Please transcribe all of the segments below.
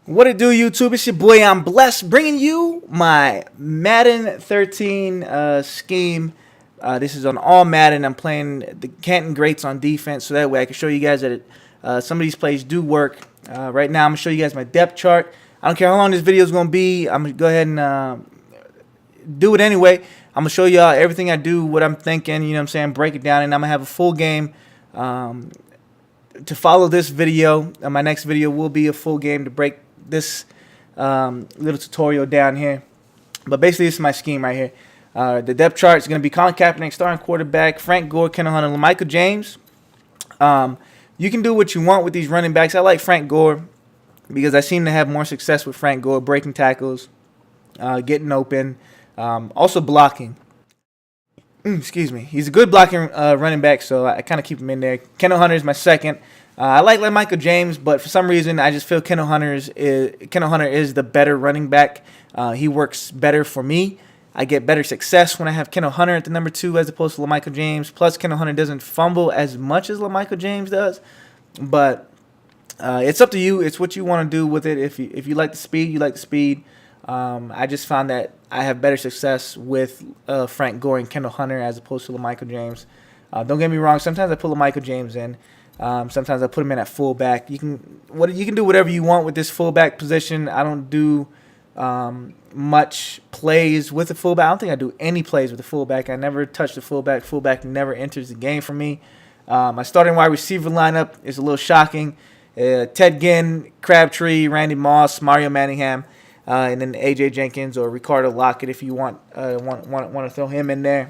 What it do, YouTube? It's your boy, I'm Blessed, bringing you my Madden 13 scheme. This is on all Madden. I'm playing the Canton Greats on defense, so that way I can show you guys that some of these plays do work. Right now, I'm going to show you guys my depth chart. I don't care how long this video is going to be. I'm going to go ahead and do it anyway. I'm going to show y'all everything I do, what I'm thinking, you know what I'm saying, break it down, and I'm going to have a full game to follow this video. My next video will be a full game to break this little tutorial down here. But basically, this is my scheme right here. The depth chart is going to be Colin Kaepernick, starting quarterback, Frank Gore, Kendall Hunter, LaMichael James. You can do what you want with these running backs. I like Frank Gore because I seem to have more success with Frank Gore, breaking tackles, getting open, also blocking. Excuse me. He's a good blocking running back, so I kind of keep him in there. Kendall Hunter is my second. I like LaMichael James, but for some reason, I just feel Kendall Hunter is the better running back. He works better for me. I get better success when I have Kendall Hunter at the number 2 as opposed to LaMichael James. Plus, Kendall Hunter doesn't fumble as much as LaMichael James does. But it's up to you. It's what you want to do with it. If you like the speed, you like the speed. I just found that I have better success with Frank Gore and Kendall Hunter as opposed to LaMichael James. Don't get me wrong. Sometimes I put LaMichael James in. Sometimes I put him in at fullback. You can do whatever you want with this fullback position. I don't do much plays with the fullback. I don't think I do any plays with the fullback. I never touch the fullback. Fullback never enters the game for me. My starting wide receiver lineup is a little shocking. Ted Ginn, Crabtree, Randy Moss, Mario Manningham, and then AJ Jenkins or Ricardo Lockett if you want to throw him in there.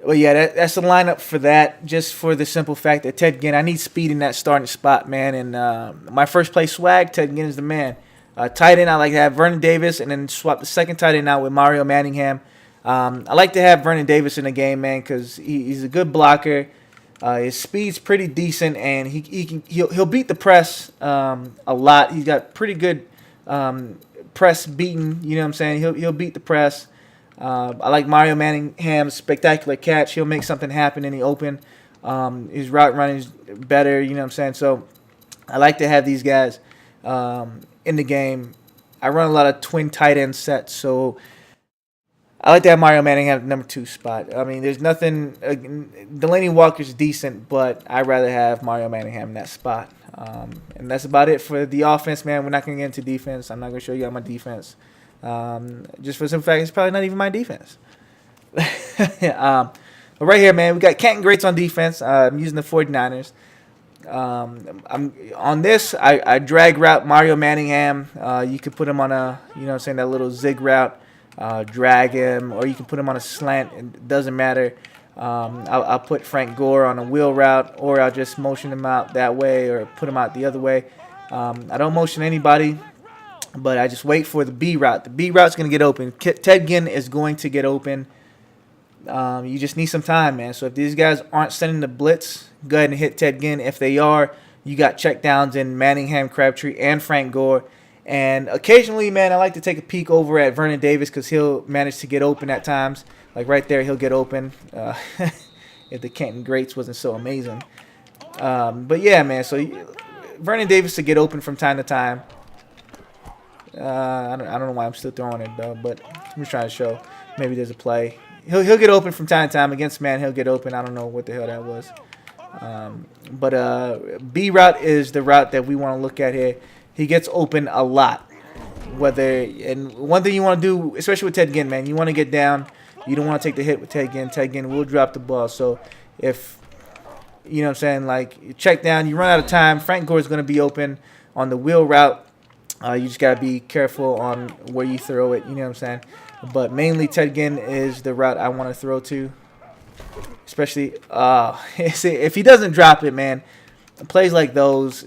Well, yeah, that's the lineup for that, just for the simple fact that Ted Ginn, I need speed in that starting spot, man. And my first play swag, Ted Ginn is the man. Tight end, I like to have Vernon Davis and then swap the second tight end out with Mario Manningham. I like to have Vernon Davis in the game, man, because he's a good blocker. His speed's pretty decent, and he'll beat the press a lot. He's got pretty good press beating, you know what I'm saying? He'll beat the press. I like Mario Manningham's spectacular catch. He'll make something happen in the open. His route running is better, you know what I'm saying? So I like to have these guys in the game. I run a lot of twin tight end sets, so I like to have Mario Manningham at the number 2 spot. I mean, there's nothing. Delaney Walker's decent, but I'd rather have Mario Manningham in that spot. And that's about it for the offense, man. We're not going to get into defense. I'm not going to show you guys my defense. Just for some fact, it's probably not even my defense. But right here, man, we got Canton Greats on defense. I'm using the 49ers. I'm on this. I drag route Mario Manningham. You could put him on a, you know what I'm saying, that little zig route. Drag him, or you can put him on a slant. It doesn't matter. I'll put Frank Gore on a wheel route, or I'll just motion him out that way, or put him out the other way. I don't motion anybody, but I just wait for the B route. The B route's going to get open. Ted Ginn is going to get open. You just need some time, man. So if these guys aren't sending the blitz, go ahead and hit Ted Ginn. If they are, you got checkdowns in Manningham, Crabtree, and Frank Gore. And occasionally, man, I like to take a peek over at Vernon Davis because he'll manage to get open at times. Like right there, he'll get open if the Canton Greats wasn't so amazing. But yeah, man, so Vernon Davis to get open from time to time. I don't know why I'm still throwing it, though, but I'm just trying to show maybe there's a play. He'll get open from time to time. Against man, he'll get open. I don't know what the hell that was. But B route is the route that we want to look at here. He gets open a lot. And one thing you want to do, especially with Ted Ginn, man, you want to get down. You don't want to take the hit with Ted Ginn. Ted Ginn will drop the ball. So if, you know what I'm saying, like, you check down, you run out of time, Frank Gore is going to be open on the wheel route. You just got to be careful on where you throw it, you know what I'm saying? But mainly Ted Ginn is the route I want to throw to. Especially, if he doesn't drop it, man, plays like those,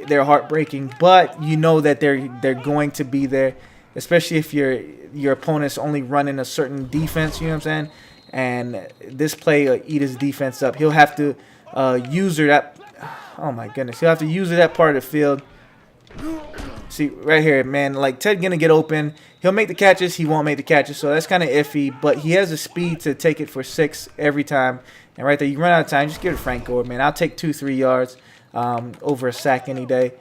they're heartbreaking. But you know that they're going to be there, especially if your opponent's only running a certain defense, you know what I'm saying? And this play eat his defense up. He'll have to user that. Oh, my goodness. He'll have to user that part of the field. See, right here, man, like Ted Ginn to get open. He'll make the catches. He won't make the catches, so that's kind of iffy. But he has the speed to take it for 6 every time. And right there, you run out of time, just give it to Frank Gore, man. I'll take 2-3 yards over a sack any day.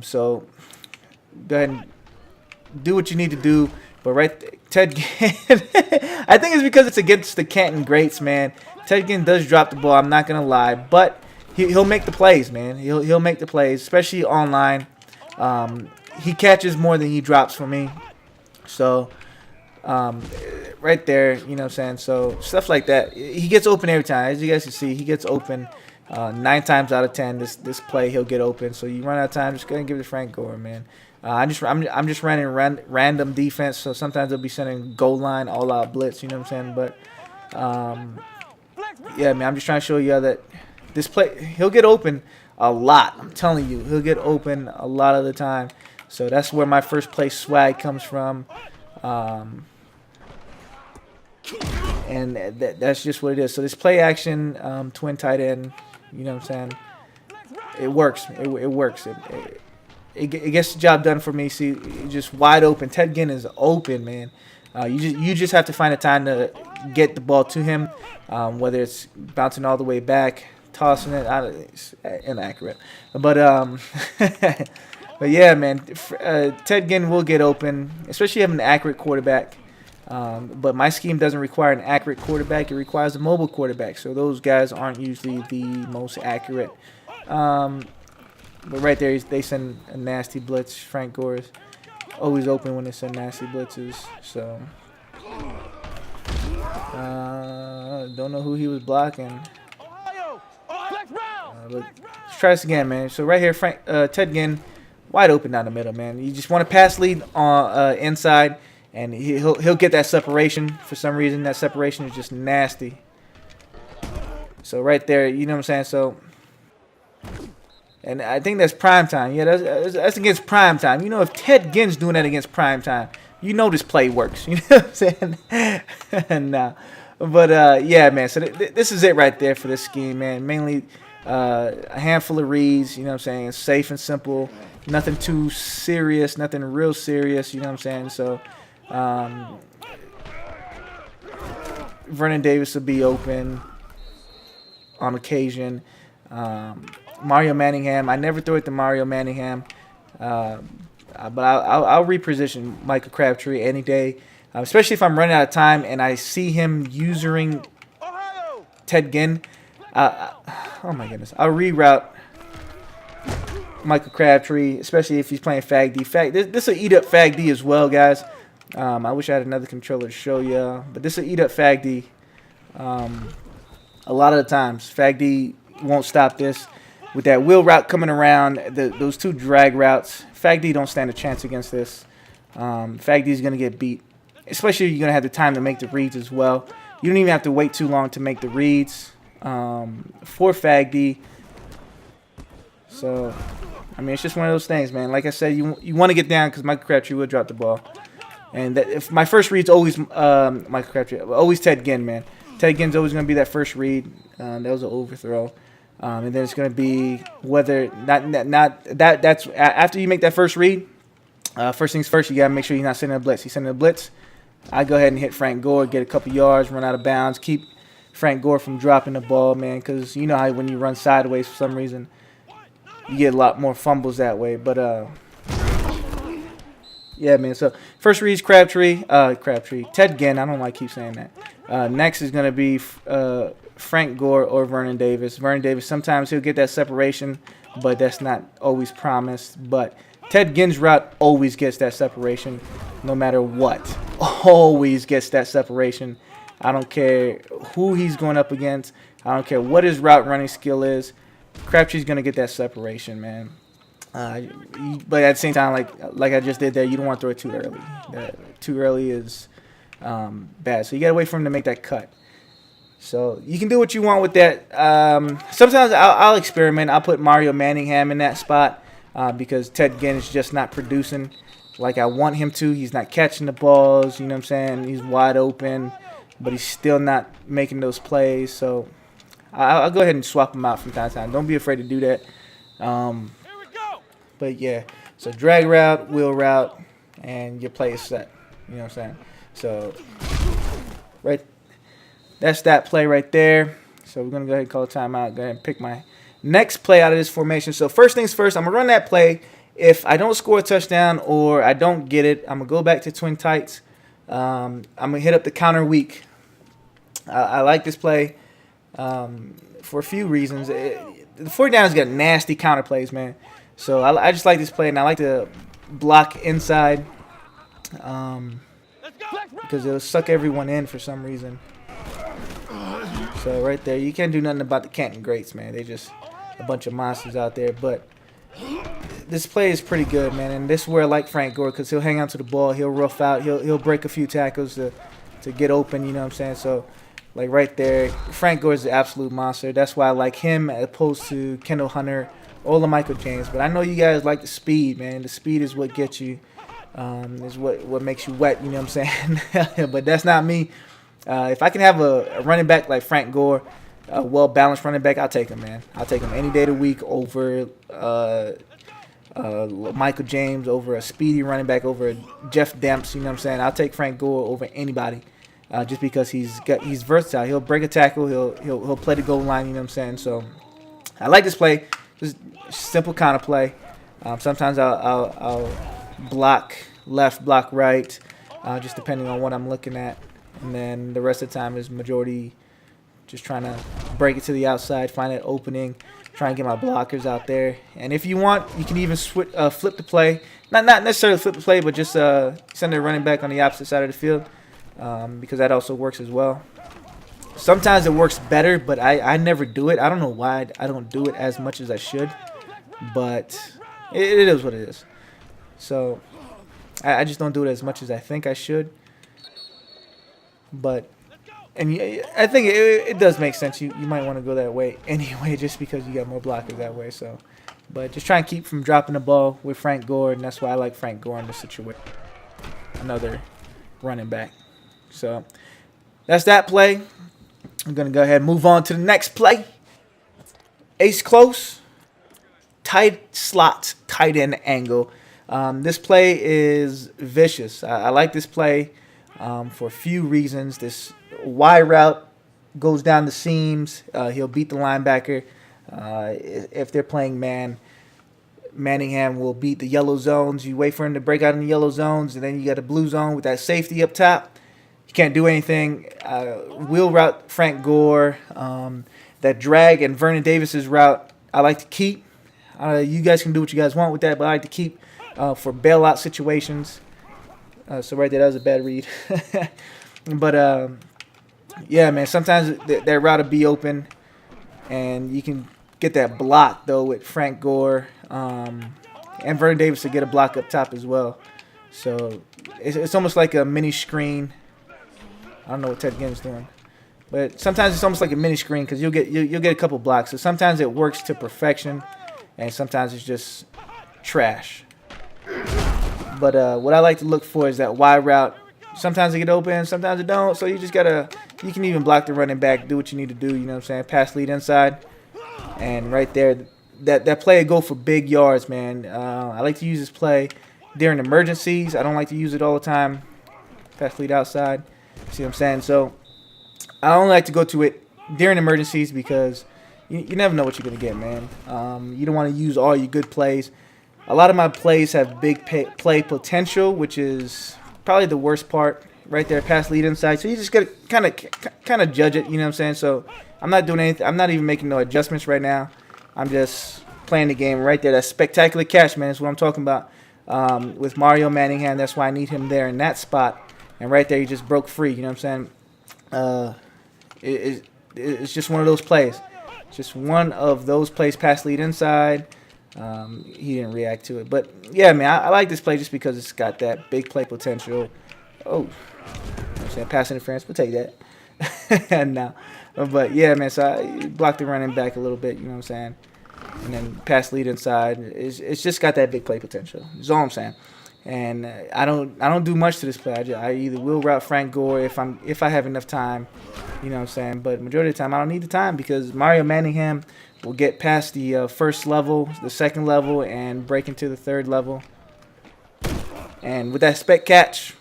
So go ahead and do what you need to do. But Ted Ginn, I think it's because it's against the Canton Greats, man. Ted Ginn does drop the ball. I'm not gonna lie, but he'll make the plays, man. He'll make the plays, especially online. He catches more than he drops for me. So right there, you know what I'm saying? So stuff like that. He gets open every time. As you guys can see, he gets open 9 times out of 10. This play he'll get open. So you run out of time, just go ahead and give it to Frank Gore, man. I'm just running random defense. So sometimes they'll be sending goal line all out blitz. You know what I'm saying? But yeah, man, I'm just trying to show you that this play he'll get open a lot. I'm telling you, he'll get open a lot of the time. So that's where my first play swag comes from. And that's just what it is. So this play action twin tight end, you know what I'm saying? It works. It works. It gets the job done for me. See, just wide open. Ted Ginn is open, man. You just have to find a time to get the ball to him, whether it's bouncing all the way back, tossing it. It's inaccurate, but but yeah, man. Ted Ginn will get open, especially having an accurate quarterback. But my scheme doesn't require an accurate quarterback. It requires a mobile quarterback. So those guys aren't usually the most accurate. But right there, they send a nasty blitz. Frank Gore is always open when they send nasty blitzes. So don't know who he was blocking. Let's try this again, man. So right here, Ted Ginn, wide open down the middle, man. You just want to pass lead on inside. And he'll get that separation. For some reason, that separation is just nasty. So right there, you know what I'm saying? So, and I think that's prime time. Yeah, that's against prime time. You know, if Ted Ginn's doing that against prime time, you know this play works. You know what I'm saying? But yeah, man. So this is it right there for this scheme, man. Mainly a handful of reads. You know what I'm saying? It's safe and simple. Nothing too serious. Nothing real serious. You know what I'm saying? So. Vernon Davis will be open on occasion. Mario Manningham, I never throw it to Mario Manningham, but I'll reposition Michael Crabtree any day, especially if I'm running out of time and I see him using Ted Ginn. Oh my goodness, I'll reroute Michael Crabtree, especially if he's playing Fag D. This will eat up Fag D as well, guys. I wish I had another controller to show you, but this will eat up Fag D. A lot of the times, Fag D won't stop this. With that wheel route coming around, those 2 drag routes, Fag D don't stand a chance against this. Fag D is going to get beat, especially if you're going to have the time to make the reads as well. You don't even have to wait too long to make the reads for Fag D. So, I mean, it's just one of those things, man. Like I said, you want to get down because Michael Crabtree will drop the ball. And if my first read's always Michael Crabtree, always Ted Ginn, man. Ted Ginn's always going to be that first read. That was an overthrow. And then it's going to be whether that's after you make that first read. First things first, you got to make sure you're not sending a blitz. He's sending a blitz. I go ahead and hit Frank Gore, get a couple yards, run out of bounds, keep Frank Gore from dropping the ball, man. Because you know how when you run sideways for some reason, you get a lot more fumbles that way. But yeah, man. So first read's Crabtree. Ted Ginn. I don't know why I keep saying that. Next is going to be Frank Gore or Vernon Davis. Vernon Davis, sometimes he'll get that separation, but that's not always promised. But Ted Ginn's route always gets that separation no matter what. Always gets that separation. I don't care who he's going up against. I don't care what his route running skill is. Crabtree's going to get that separation, man. But at the same time, like I just did there, you don't want to throw it too early. Too early is bad. So you got to wait for him to make that cut. So you can do what you want with that. Sometimes I'll experiment. I'll put Mario Manningham in that spot because Ted Ginn is just not producing like I want him to. He's not catching the balls. You know what I'm saying? He's wide open, but he's still not making those plays. So I'll go ahead and swap him out from time to time. Don't be afraid to do that. But yeah, so drag route, wheel route, and your play is set. You know what I'm saying? So right, that's that play right there. So we're gonna go ahead and call a timeout. Go ahead and pick my next play out of this formation. So first things first, I'm gonna run that play, If I don't score a touchdown or I don't get it, I'm going to go back to twin tights. I'm going to hit up the counter weak. I like this play for a few reasons. The 49ers got nasty counter plays, man. So I just like this play, and I like to block inside because it'll suck everyone in for some reason. So right there, you can't do nothing about the Canton Greats, man. They're just a bunch of monsters out there. But this play is pretty good, man. And this is where I like Frank Gore, because he'll hang on to the ball, he'll rough out, he'll break a few tackles to get open. You know what I'm saying? So like right there, Frank Gore is the absolute monster. That's why I like him as opposed to Kendall Hunter or Michael James. But I know you guys like the speed, man. The speed is what gets you, is what makes you wet. You know what I'm saying? But that's not me. If I can have a running back like Frank Gore, a well-balanced running back, I'll take him, man. I'll take him any day of the week over Michael James, over a speedy running back, over Jeff Demps. You know what I'm saying? I'll take Frank Gore over anybody, just because he's versatile. He'll break a tackle. He'll play the goal line. You know what I'm saying? So I like this play. Just simple counter play. Sometimes I'll block left, block right, just depending on what I'm looking at. And then the rest of the time is majority just trying to break it to the outside, find that opening, try and get my blockers out there. And if you want, you can even flip the play. Not necessarily flip the play, but just send the running back on the opposite side of the field, because that also works as well. Sometimes it works better, but I never do it. I don't know why I don't do it as much as I should, but it is what it is. So I just don't do it as much as I think I should. But I think it does make sense. You might want to go that way anyway, just because you got more blockers that way. So, but just try and keep from dropping the ball with Frank Gore, and that's why I like Frank Gore in this situation. Another running back. So that's that play. I'm gonna go ahead and move on to the next play. Ace close, tight slot, tight end angle. This play is vicious. I like this play for a few reasons. This Y route goes down the seams. He'll beat the linebacker. If they're playing man, Manningham will beat the yellow zones. You wait for him to break out in the yellow zones, and then you got a blue zone with that safety up top. You can't do anything. Wheel route, Frank Gore. That drag and Vernon Davis's route, I like to keep. You guys can do what you guys want with that, but I like to keep for bailout situations. So right there, that was a bad read. But yeah, man, sometimes that route will be open, and you can get that block, though, with Frank Gore. And Vernon Davis to get a block up top as well. So it's almost like a mini screen. I don't know what Ted Ginn's doing. But sometimes it's almost like a mini screen, because you'll get a couple blocks. So sometimes it works to perfection, and sometimes it's just trash. But what I like to look for is that Y route. Sometimes it get open, sometimes it don't. So you just you can even block the running back, do what you need to do, you know what I'm saying? Pass lead inside. And right there, that play go for big yards, man. I like to use this play during emergencies. I don't like to use it all the time. Pass lead outside. See what I'm saying? So I only like to go to it during emergencies, because you never know what you're going to get, man. You don't want to use all your good plays. A lot of my plays have big play potential, which is probably the worst part right there. Pass lead inside. So you just got to kind of judge it, you know what I'm saying? So I'm not doing anything. I'm not even making no adjustments right now. I'm just playing the game right there. That spectacular catch, man, is what I'm talking about. With Mario Manningham, that's why I need him there in that spot. And right there, he just broke free, you know what I'm saying? It's just one of those plays. Just one of those plays. Pass lead inside. He didn't react to it. But, yeah, man, I like this play just because it's got that big play potential. Oh, you know what I'm saying? Pass interference. We'll take that. No. But, yeah, man, so I blocked the running back a little bit, you know what I'm saying? And then pass lead inside. It's just got that big play potential. That's all I'm saying. And I don't do much to this play. I either will route Frank Gore if I have enough time, you know what I'm saying. But majority of the time I don't need the time, because Mario Manningham will get past the first level, the second level, and break into the third level. And with that spec catch,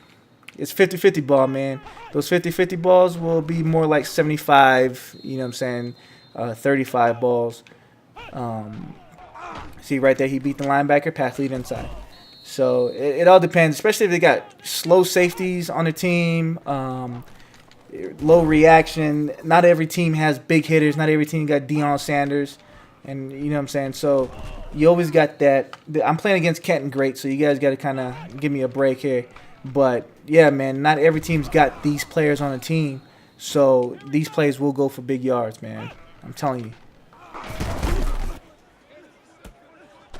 it's 50-50 ball, man. Those 50-50 balls will be more like 75, you know what I'm saying, 35 balls. See right there, he beat the linebacker, pass lead inside. So it all depends, especially if they got slow safeties on the team, low reaction. Not every team has big hitters. Not every team got Deion Sanders, and you know what I'm saying. So you always got that. I'm playing against Kenton Great, so you guys got to kind of give me a break here. But yeah, man, not every team's got these players on the team, so these plays will go for big yards, man. I'm telling you.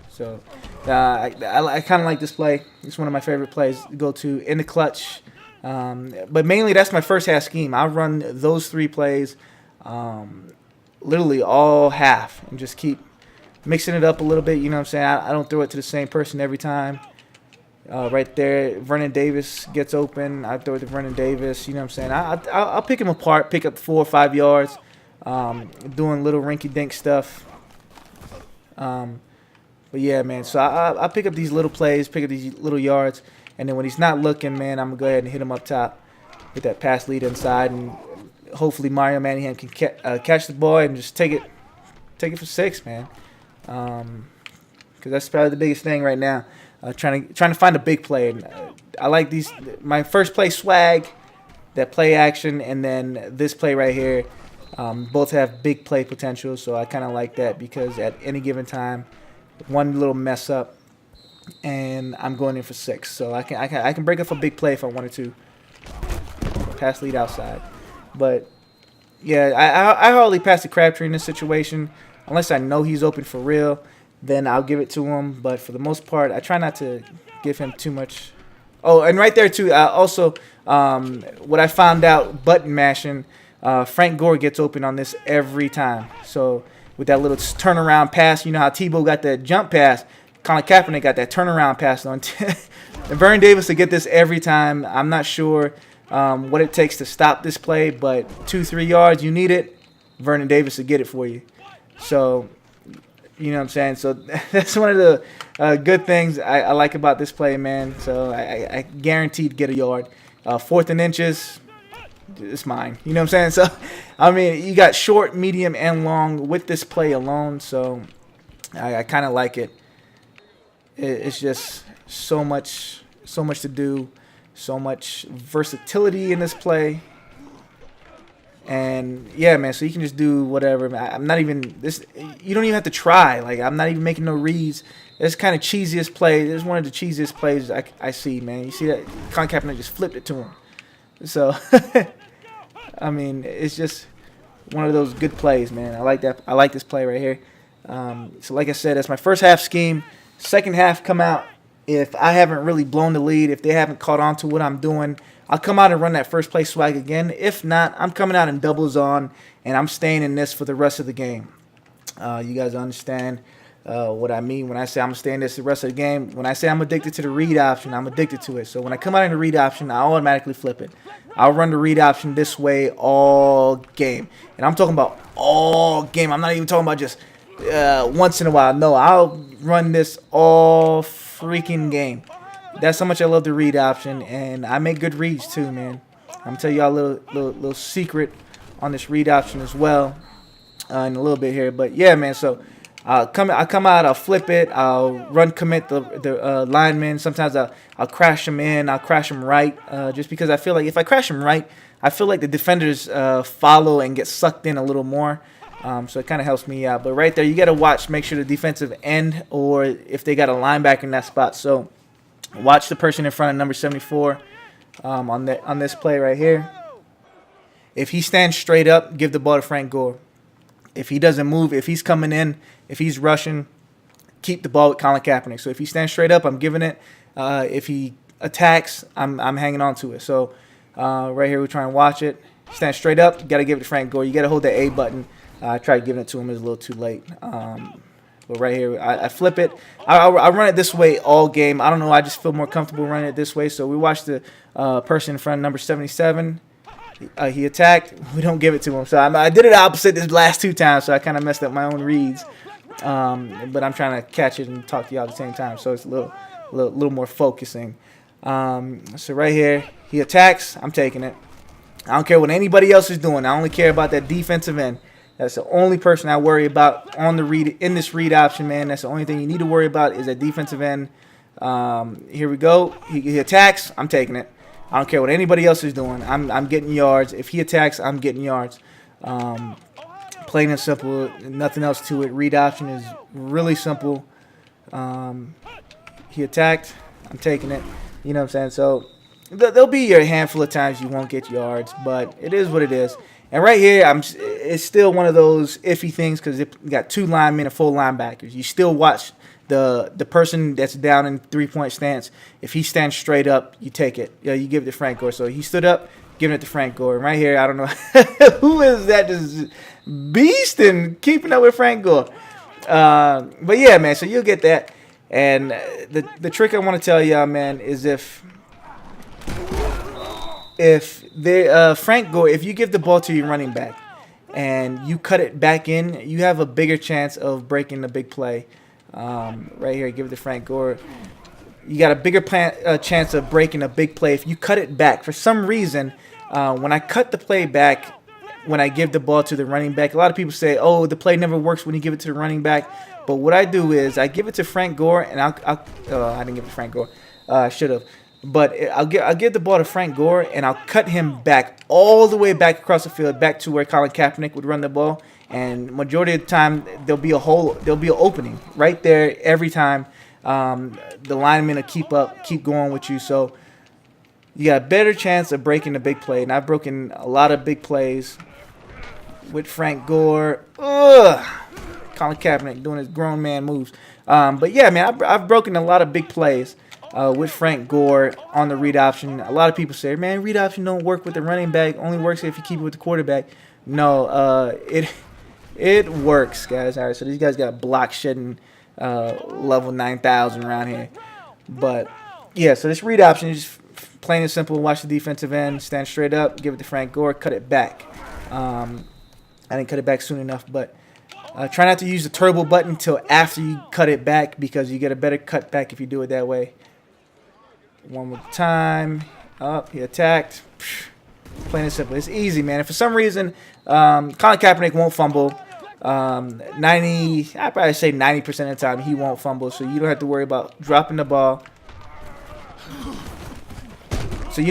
So I kind of like this play. It's one of my favorite plays to go to in the clutch. But mainly that's my first half scheme. I run those 3 plays literally all half and just keep mixing it up a little bit. You know what I'm saying? I don't throw it to the same person every time. Right there, Vernon Davis gets open. I throw it to Vernon Davis. You know what I'm saying? I'll pick him apart, pick up 4 or 5 yards, doing little rinky-dink stuff. But yeah, man, so I pick up these little plays, pick up these little yards, and then when he's not looking, man, I'm going to go ahead and hit him up top, hit that pass lead inside, and hopefully Mario Manningham can catch the ball and just take it for 6, man. Because that's probably the biggest thing right now, trying to find a big play. And, I like these. My first play, swag, that play action, and then this play right here. Both have big play potential, so I kind of like that because at any given time, one little mess up, and I'm going in for 6. So I can break up a big play if I wanted to. Pass lead outside, but yeah, I hardly pass the Crabtree in this situation unless I know he's open for real. Then I'll give it to him. But for the most part, I try not to give him too much. Oh, and right there too. Also, what I found out button mashing. Frank Gore gets open on this every time. So with that little turnaround pass, you know how Tebow got that jump pass, Colin Kaepernick got that turnaround pass on. And Vernon Davis to get this every time. I'm not sure what it takes to stop this play, but 2-3 yards, you need it. Vernon Davis to get it for you. So, you know what I'm saying? So that's one of the good things I like about this play, man. So I guaranteed to get a yard. 4th and inches. It's mine. You know what I'm saying? So, I mean, you got short, medium, and long with this play alone. So, I kind of like it. It's just so much to do, so much versatility in this play. And, yeah, man, so you can just do whatever. I'm not even – this. You don't even have to try. Like, I'm not even making no reads. It's kind of cheesiest play. It's one of the cheesiest plays I see, man. You see that? Colin Kaepernick just flipped it to him. So, I mean, it's just one of those good plays, man. I like that. I like this play right here. So, like I said, that's my first half scheme. Second half come out. If I haven't really blown the lead, if they haven't caught on to what I'm doing, I'll come out and run that first play swag again. If not, I'm coming out in doubles on, and I'm staying in this for the rest of the game. You guys understand what I mean when I say I'm going to stay in this the rest of the game. When I say I'm addicted to the read option, I'm addicted to it. So when I come out in the read option, I automatically flip it. I'll run the read option this way all game. And I'm talking about all game. I'm not even talking about just once in a while. No, I'll run this all freaking game. That's how much I love the read option. And I make good reads too, man. I'm going to tell y'all a little secret on this read option as well in a little bit here. But yeah, man, so I'll come out, I'll flip it, I'll run commit the linemen. Sometimes I'll crash them in, I'll crash them right, just because I feel like if I crash them right, I feel like the defenders follow and get sucked in a little more. So it kind of helps me out. But right there, you got to watch, make sure the defensive end or if they got a linebacker in that spot. So watch the person in front of number 74 on this play right here. If he stands straight up, give the ball to Frank Gore. If he doesn't move, if he's coming in, if he's rushing, keep the ball with Colin Kaepernick. So if he stands straight up, I'm giving it. If he attacks, I'm hanging on to it. So right here, we're trying to watch it. Stand straight up, you got to give it to Frank Gore. You got to hold that A button. I tried giving it to him. It was a little too late. But right here, I flip it. I run it this way all game. I don't know. I just feel more comfortable running it this way. So we watch the person in front of number 77. He attacked. We don't give it to him. So I did it opposite this last 2 times, so I kind of messed up my own reads. But I'm trying to catch it and talk to y'all at the same time, so it's a little more focusing. So right here, he attacks. I'm taking it. I don't care what anybody else is doing. I only care about that defensive end. That's the only person I worry about on the read in this read option, man. That's the only thing you need to worry about is that defensive end. Here we go. He attacks. I'm taking it. I don't care what anybody else is doing. I'm getting yards. If he attacks, I'm getting yards. Plain and simple. Nothing else to it. Read option is really simple. He attacked. I'm taking it. You know what I'm saying? So there'll be a handful of times you won't get yards, but it is what it is. And right here, it's still one of those iffy things because it got 2 linemen and 4 linebackers. You still watch the person that's down in 3-point stance. If he stands straight up, you take it. You give it to Frank Gore. So he stood up, giving it to Frank Gore. And right here, I don't know who is that just beast and keeping up with Frank Gore. But yeah, man. So you'll get that. And the trick I want to tell y'all, man, is if Frank Gore, if you give the ball to your running back and you cut it back in, you have a bigger chance of breaking the big play. Right here, give it to Frank Gore. You got a bigger chance of breaking a big play if you cut it back. For some reason, when I cut the play back, when I give the ball to the running back, a lot of people say, "Oh, the play never works when you give it to the running back." But what I do is I give it to Frank Gore, and I didn't give it to Frank Gore. I should have. But I'll give the ball to Frank Gore, and I'll cut him back all the way back across the field, back to where Colin Kaepernick would run the ball. And majority of the time, there'll be an opening right there every time. The linemen will keep going with you. So you got a better chance of breaking the big play. And I've broken a lot of big plays with Frank Gore. Colin Kaepernick doing his grown man moves. But yeah, man, I've broken a lot of big plays with Frank Gore on the read option. A lot of people say, man, read option don't work with the running back. Only works if you keep it with the quarterback. No, it works, guys. All right, so these guys got block shedding level 9,000 around here. But yeah, so this read option is just plain and simple. Watch the defensive end, stand straight up, give it to Frank Gore, cut it back. I didn't cut it back soon enough, but try not to use the turbo button until after you cut it back because you get a better cut back if you do it that way. One more time. Up, he attacked. Plain and simple. It's easy, man. If for some reason Colin Kaepernick won't fumble, I'd probably say 90% of the time he won't fumble, so you don't have to worry about dropping the ball. Colin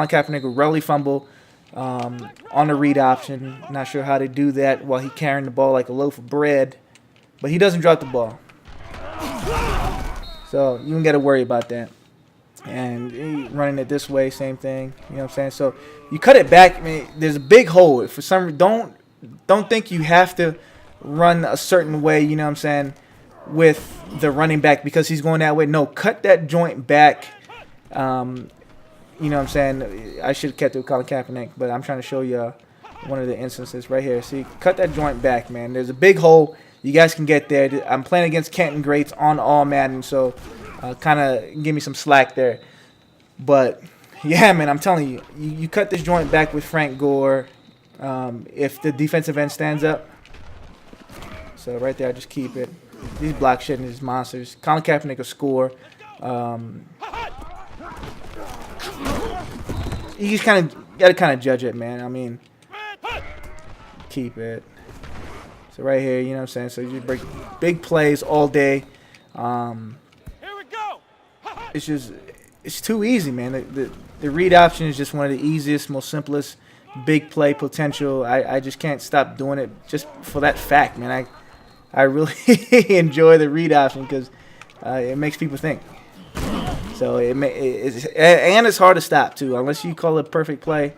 Kaepernick will rarely fumble on the read option. Not sure how to do that while he's carrying the ball like a loaf of bread, but he doesn't drop the ball. So you don't got to worry about that. And running it this way, same thing. You know what I'm saying? So you cut it back. I mean, there's a big hole. For some, don't think you have to run a certain way. You know what I'm saying? With the running back because he's going that way. No, cut that joint back. You know what I'm saying? I should have kept it with Colin Kaepernick, but I'm trying to show you one of the instances right here. See, cut that joint back, man. There's a big hole. You guys can get there. I'm playing against Kenton Greats on all Madden, so kind of give me some slack there. But, yeah, man, I'm telling you, you cut this joint back with Frank Gore if the defensive end stands up. So right there, I just keep it. These block shedding is monsters. Colin Kaepernick will score. You just got to judge it, man. I mean, keep it. So right here, you know what I'm saying? So you just break big plays all day. It's too easy, man. The read option is just one of the easiest, most simplest big play potential. I just can't stop doing it just for that fact, man. I really enjoy the read option because it makes people think. So it's hard to stop too. Unless you call it a perfect play,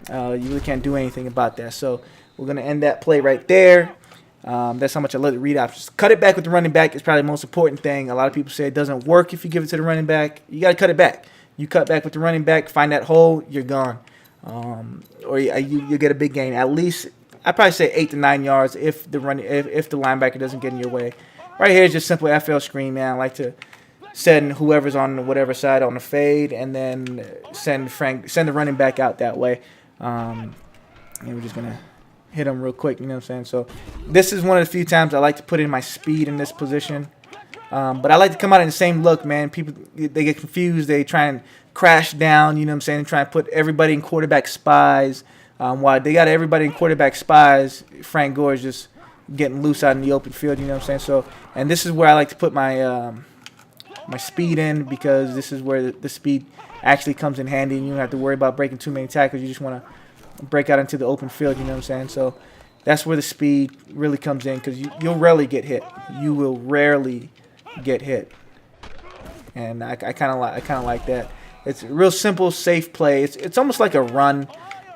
you really can't do anything about that. So we're gonna end that play right there. That's how much I love the read options. Cut it back with the running back is probably the most important thing. A lot of people say it doesn't work if you give it to the running back. You got to cut it back. You cut back with the running back, find that hole, you're gone. Or you get a big gain. At least, I'd probably say 8 to 9 yards if the linebacker doesn't get in your way. Right here is just simple FL screen, man. I like to send whoever's on whatever side on the fade and then send the running back out that way. And we're just going to hit him real quick, you know what I'm saying? So this is one of the few times I like to put in my speed in this position. But I like to come out in the same look, man. People, they get confused. They try and crash down, you know what I'm saying? Try and put everybody in quarterback spies. While they got everybody in quarterback spies, Frank Gore is just getting loose out in the open field. You know what I'm saying? So, and this is where I like to put my my speed in, because this is where the speed actually comes in handy, and you don't have to worry about breaking too many tackles. You just want to break out into the open field. You know what I'm saying? So that's where the speed really comes in, because you'll rarely get hit. You will rarely get hit, and I kind of like that. It's a real simple, safe play. It's almost like a run.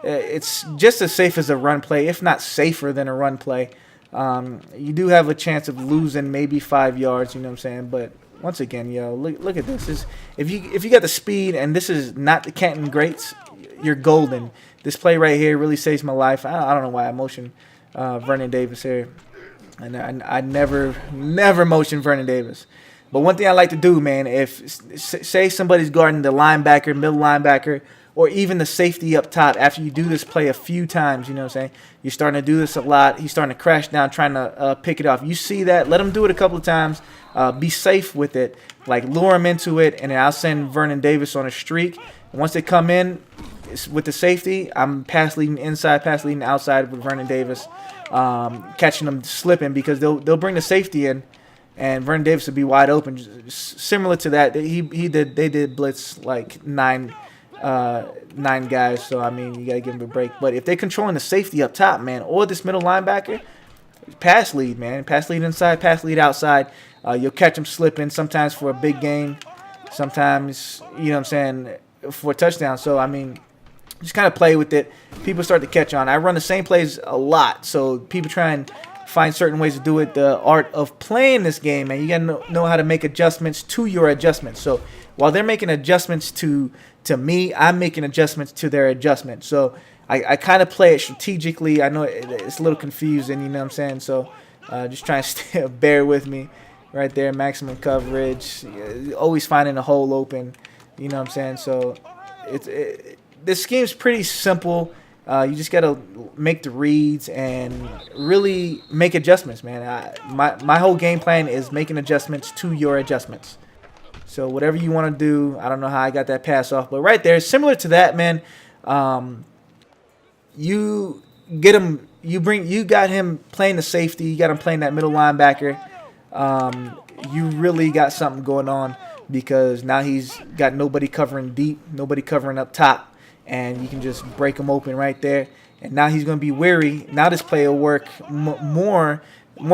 It's just as safe as a run play, if not safer than a run play. You do have a chance of losing maybe 5 yards. You know what I'm saying? But once again, yo, look at this. If you got the speed, and this is not the Canton Greats, you're golden. This play right here really saves my life. I don't know why I motioned Vernon Davis here, and I never motion Vernon Davis. But one thing I like to do, man, if say somebody's guarding the linebacker, middle linebacker, or even the safety up top, after you do this play a few times, you know what I'm saying? You're starting to do this a lot. He's starting to crash down, trying to pick it off. You see that? Let him do it a couple of times. Be safe with it. Like, lure him into it, and then I'll send Vernon Davis on a streak. And once they come in with the safety, I'm pass leading inside, pass leading outside with Vernon Davis, catching them slipping, because they'll bring the safety in, and Vernon Davis would be wide open. Similar to that, they did blitz like nine guys, so I mean, you gotta give them a break. But if they're controlling the safety up top, man, or this middle linebacker, pass lead, man, pass lead inside, pass lead outside. You'll catch them slipping, sometimes for a big gain, sometimes, you know what I'm saying, for a touchdown. So I mean, just kind of play with it. People start to catch on. I run the same plays a lot, so people try and find certain ways to do it. The art of playing this game, man, you gotta know how to make adjustments to your adjustments. So while they're making adjustments to me, I'm making adjustments to their adjustments. So I kind of play it strategically. I know it's a little confusing, you know what I'm saying? So just try and bear with me right there. Maximum coverage, always finding a hole open, you know what I'm saying? So this scheme's pretty simple. You just got to make the reads and really make adjustments, man. My whole game plan is making adjustments to your adjustments. So whatever you want to do, I don't know how I got that pass off, but right there, similar to that, man. You get him. You got him playing the safety. You got him playing that middle linebacker. You really got something going on, because now he's got nobody covering deep, nobody covering up top, and you can just break him open right there. And now he's going to be wary. Now this play will work more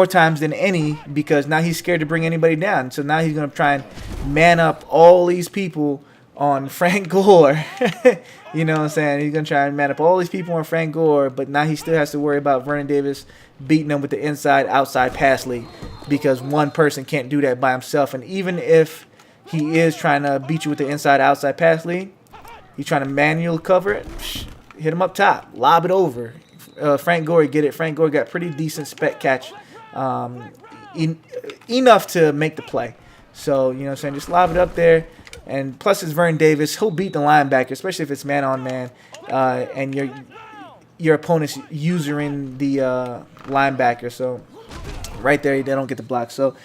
times than any, because now he's scared to bring anybody down. So now he's going to try and man up all these people on Frank Gore. You know what I'm saying? He's going to try and man up all these people on Frank Gore, but now he still has to worry about Vernon Davis beating him with the inside-outside pass lead, because one person can't do that by himself. And even if he is trying to beat you with the inside-outside pass lead, he's trying to manual cover it, hit him up top, lob it over. Frank Gore get it. Frank Gore got pretty decent spec catch, enough to make the play. So, you know what I'm saying, just lob it up there. And plus it's Vernon Davis. He'll beat the linebacker, especially if it's man-on-man, and your opponent's using the linebacker. So right there, they don't get the block. So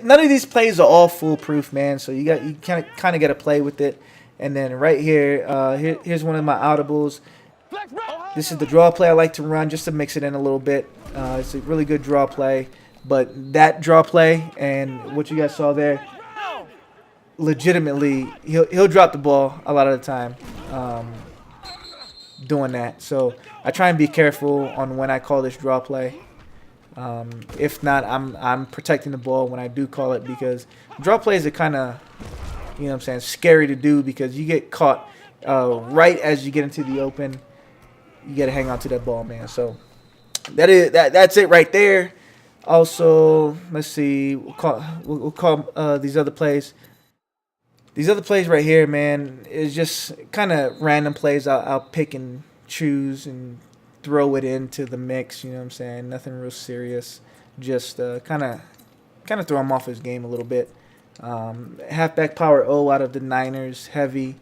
none of these plays are all foolproof, man. So you kind of got to play with it. And then right here, here's one of my audibles. This is the draw play I like to run just to mix it in a little bit. It's a really good draw play. But that draw play and what you guys saw there, legitimately, he'll drop the ball a lot of the time doing that. So I try and be careful on when I call this draw play. If not, I'm protecting the ball when I do call it, because draw plays are kind of, you know what I'm saying, scary to do, because you get caught right as you get into the open. You got to hang on to that ball, man. So that's it right there. Also, let's see, we'll call these other plays. These other plays right here, man, is just kind of random plays. I'll pick and choose and throw it into the mix. You know what I'm saying? Nothing real serious. Just kind of throw him off his game a little bit. Halfback power O out of the Niners, heavy.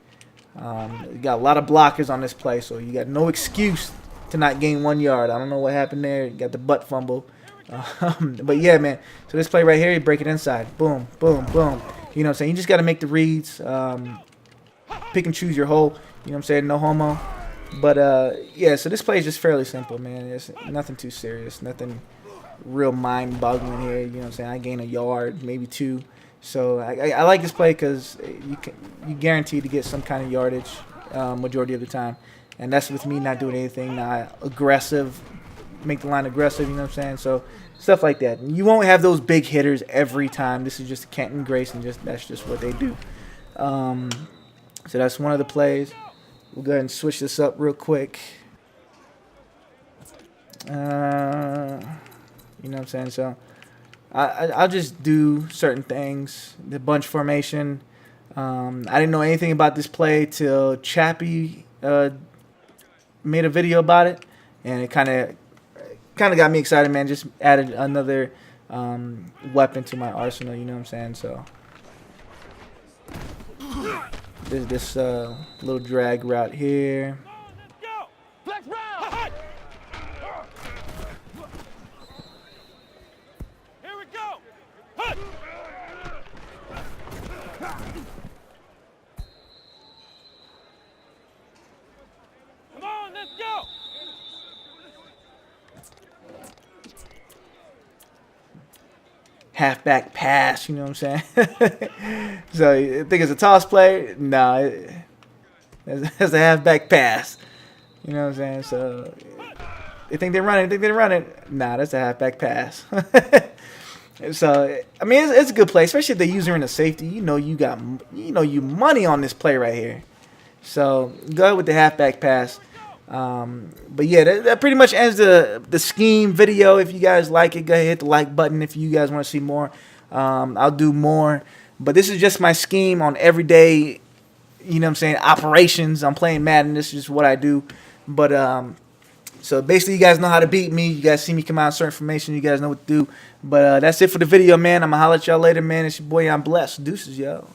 You got a lot of blockers on this play, so you got no excuse to not gain 1 yard. I don't know what happened there. You got the butt fumble. But yeah, man. So this play right here, you break it inside. Boom, boom, boom. You know what I'm saying? You just got to make the reads. Pick and choose your hole. You know what I'm saying? No homo. But yeah, so this play is just fairly simple, man. It's nothing too serious, nothing real mind-boggling here. You know what I'm saying? I gain a yard, maybe two. So I like this play because you guarantee to get some kind of yardage majority of the time, and that's with me not doing anything, not aggressive, make the line aggressive. You know what I'm saying? So stuff like that. You won't have those big hitters every time. This is just Kent and Grace, and that's just what they do. So that's one of the plays. We'll go ahead and switch this up real quick. You know what I'm saying? So I'll just do certain things. The bunch formation. I didn't know anything about this play till Chappie made a video about it, and it kind of got me excited, man. Just added another weapon to my arsenal. You know what I'm saying? So there's this little drag route here. Halfback pass, you know what I'm saying? So you think it's a toss play? No, it's a halfback pass. You know what I'm saying? So they think they're running. Nah, that's a halfback pass. So I mean, it's a good play, especially if they use her in a safety. You know, you money on this play right here. So go ahead with the halfback pass. But yeah, that pretty much ends the scheme video. If you guys like it, go ahead and hit the like button. If you guys want to see more, I'll do more. But this is just my scheme on everyday, you know what I'm saying, operations. I'm playing Madden. This is just what I do. But so basically, you guys know how to beat me. You guys see me come out with certain information. You guys know what to do. But that's it for the video, man. I'm going to holler at y'all later, man. It's your boy, I'm blessed. Deuces, yo.